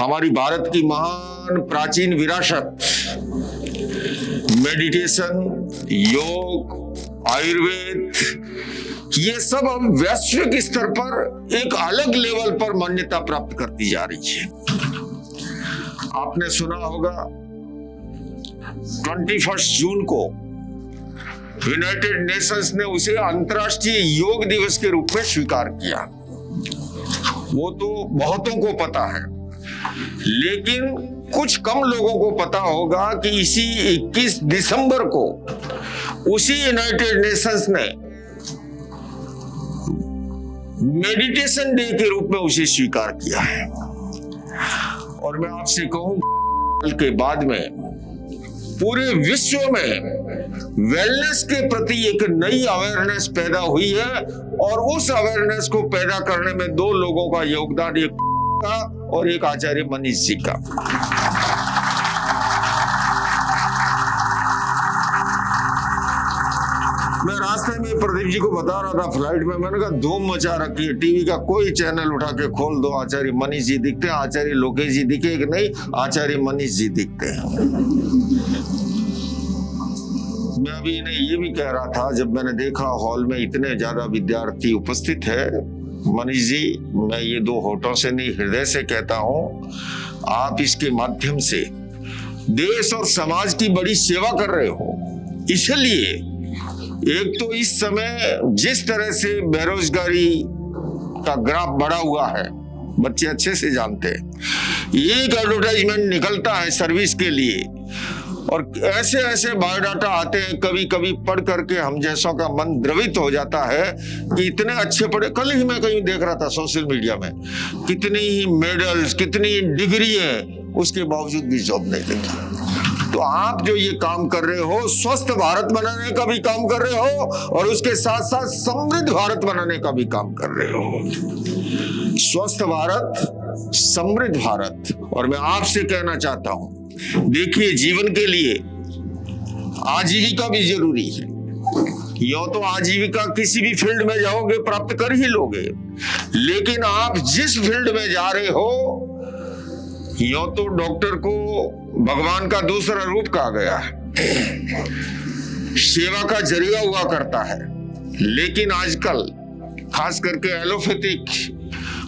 हमारी भारत की महान प्राचीन विरासत, मेडिटेशन, योग, आयुर्वेद, ये सब अब वैश्विक स्तर पर एक अलग लेवल पर मान्यता प्राप्त करती जा रही है। आपने सुना होगा 21 जून को यूनाइटेड नेशंस ने उसे अंतर्राष्ट्रीय योग दिवस के रूप में स्वीकार किया। वो तो बहुतों को पता है, लेकिन कुछ कम लोगों को पता होगा कि इसी 21 दिसंबर को उसी यूनाइटेड नेशंस ने मेडिटेशन डे के रूप में उसे स्वीकार किया है। और मैं आपसे कहूं के बाद में पूरे विश्व में वेलनेस के प्रति एक नई अवेयरनेस पैदा हुई है, और उस अवेयरनेस को पैदा करने में दो लोगों का योगदान, एक का और एक आचार्य मनीष जी का। मैं रास्ते में प्रदीप जी को बता रहा था फ्लाइट में, मैंने कहा धूम मचा रखी है, टीवी का कोई चैनल उठा के खोल दो, आचार्य मनीष जी दिखते हैं। आचार्य लोकेश जी दिखे कि नहीं, आचार्य मनीष जी दिखते हैं। मैं अभी इन्हें ये भी कह रहा था, जब मैंने देखा हॉल में इतने ज्यादा विद्यार्थी उपस्थित है, मनीष जी मैं ये दो होठों से नहीं हृदय से कहता हूं, आप इसके माध्यम से देश और समाज की बड़ी सेवा कर रहे हो। इसलिए एक तो इस समय जिस तरह से बेरोजगारी का ग्राफ बढ़ा हुआ है, बच्चे अच्छे से जानते हैं, एक एडवर्टाइजमेंट निकलता है सर्विस के लिए, और ऐसे ऐसे बायोडाटा आते हैं, कभी कभी पढ़ करके हम जैसों का मन द्रवित हो जाता है कि इतने अच्छे पढ़े। कल ही मैं कहीं देख रहा था सोशल मीडिया में, कितनी ही मेडल्स, कितनी डिग्री है, उसके बावजूद भी जॉब नहीं देती। तो आप जो ये काम कर रहे हो, स्वस्थ भारत बनाने का भी काम कर रहे हो, और उसके साथ साथ समृद्ध भारत बनाने का भी काम कर रहे हो। स्वस्थ भारत, समृद्ध भारत। और मैं आपसे कहना चाहता हूं, देखिए जीवन के लिए आजीविका भी जरूरी है। यो तो आजीविका किसी भी फील्ड में जाओगे प्राप्त कर ही लोगे, लेकिन आप जिस फील्ड में जा रहे हो, यो तो डॉक्टर को भगवान का दूसरा रूप कहा गया है, सेवा का जरिया हुआ करता है। लेकिन आजकल खास करके एलोपैथिक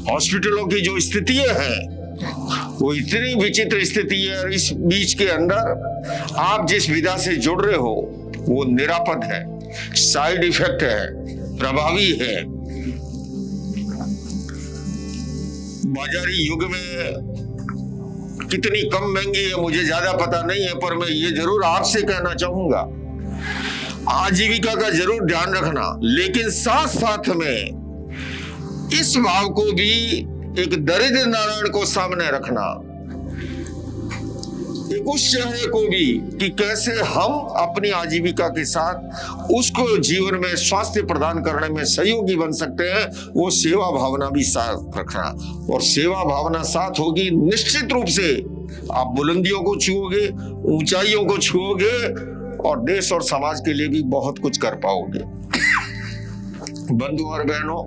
हॉस्पिटलों की जो स्थितियां हैं, वो इतनी विचित्र स्थिति है, और इस बीच के अंदर आप जिस विधा से जुड़ रहे हो वो निरापद है, साइड इफेक्ट है, प्रभावी है। बाजारी युग में कितनी कम महंगी है मुझे ज्यादा पता नहीं है, पर मैं ये जरूर आपसे कहना चाहूंगा, आजीविका का जरूर ध्यान रखना, लेकिन साथ साथ में इस भाव को भी, एक दरिद्र नारायण को सामने रखना, एक उस चेहरे को भी, कि कैसे हम अपनी आजीविका के साथ उसको जीवन में स्वास्थ्य प्रदान करने में सहयोगी बन सकते हैं। वो सेवा भावना भी साथ रखना, और सेवा भावना साथ होगी, निश्चित रूप से आप बुलंदियों को छुओगे, ऊंचाइयों को छुओगे, और देश और समाज के लिए भी बहुत कुछ कर पाओगे। बंधु और बहनों,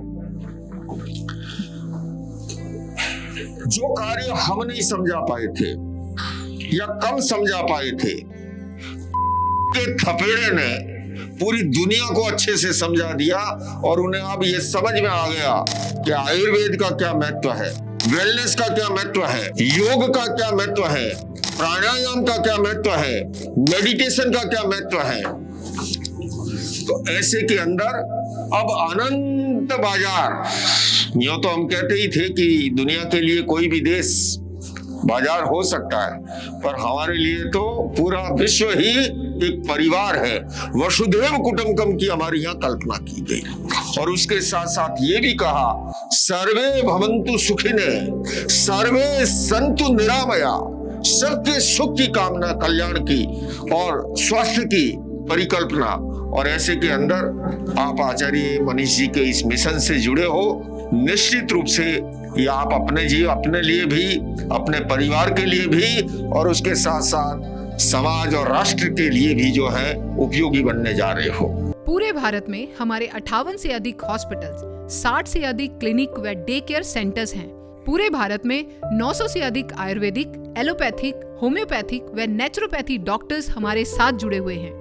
जो कार्य हम नहीं समझा पाए थे या कम समझा पाए थे, के थपेड़े ने पूरी दुनिया को अच्छे से समझा दिया, और उन्हें अब ये समझ में आ गया कि आयुर्वेद का क्या महत्व है, वेलनेस का क्या महत्व है, योग का क्या महत्व है, प्राणायाम का क्या महत्व है, मेडिटेशन का क्या महत्व है। तो ऐसे के अंदर अब अनंत बाजार, यूं तो हम कहते ही थे कि दुनिया के लिए कोई भी देश बाजार हो सकता है, पर हमारे लिए तो पूरा विश्व ही एक परिवार है। वसुधैव कुटुंबकम की हमारी यहाँ कल्पना की गई, और उसके साथ साथ ये भी कहा, सर्वे भवन्तु सुखिने, सर्वे सन्तु निरामया, सबके सुख की कामना, कल्याण की और स्वास्थ्य की परिकल्पना। और ऐसे के अंदर आप आचार्य मनीष जी के इस मिशन से जुड़े हो, निश्चित रूप से ये आप अपने लिए भी, अपने परिवार के लिए भी, और उसके साथ साथ समाज और राष्ट्र के लिए भी जो है उपयोगी बनने जा रहे हो। पूरे भारत में हमारे 58 से अधिक हॉस्पिटल्स, 60 से अधिक क्लिनिक व डे केयर सेंटर्स हैं। पूरे भारत में 900 से अधिक आयुर्वेदिक, एलोपैथिक, होम्योपैथिक व नेचुरोपैथी डॉक्टर्स हमारे साथ जुड़े हुए हैं।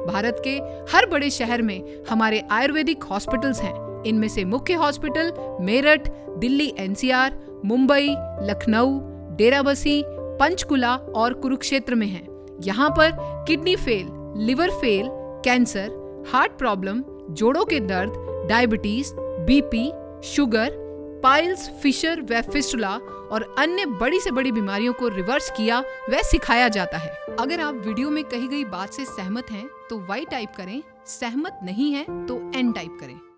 भारत के हर बड़े शहर में हमारे आयुर्वेदिक हॉस्पिटल्स हैं। इनमें से मुख्य हॉस्पिटल मेरठ, दिल्ली एनसीआर, मुंबई, लखनऊ, डेराबसी, पंचकुला और कुरुक्षेत्र में हैं। यहाँ पर kidney fail, liver fail, cancer, heart problem, जोड़ों के दर्द, diabetes, BP, sugar, piles, fissure व फिस्टुला और अन्य बड़ी से बड़ी बीमारियों को रिवर्स किया व सिखाया जाता है। अगर आप वीडियो में कही गई बात से सहमत हैं तो Y टाइप करें, सहमत नहीं हैं तो N टाइप करें।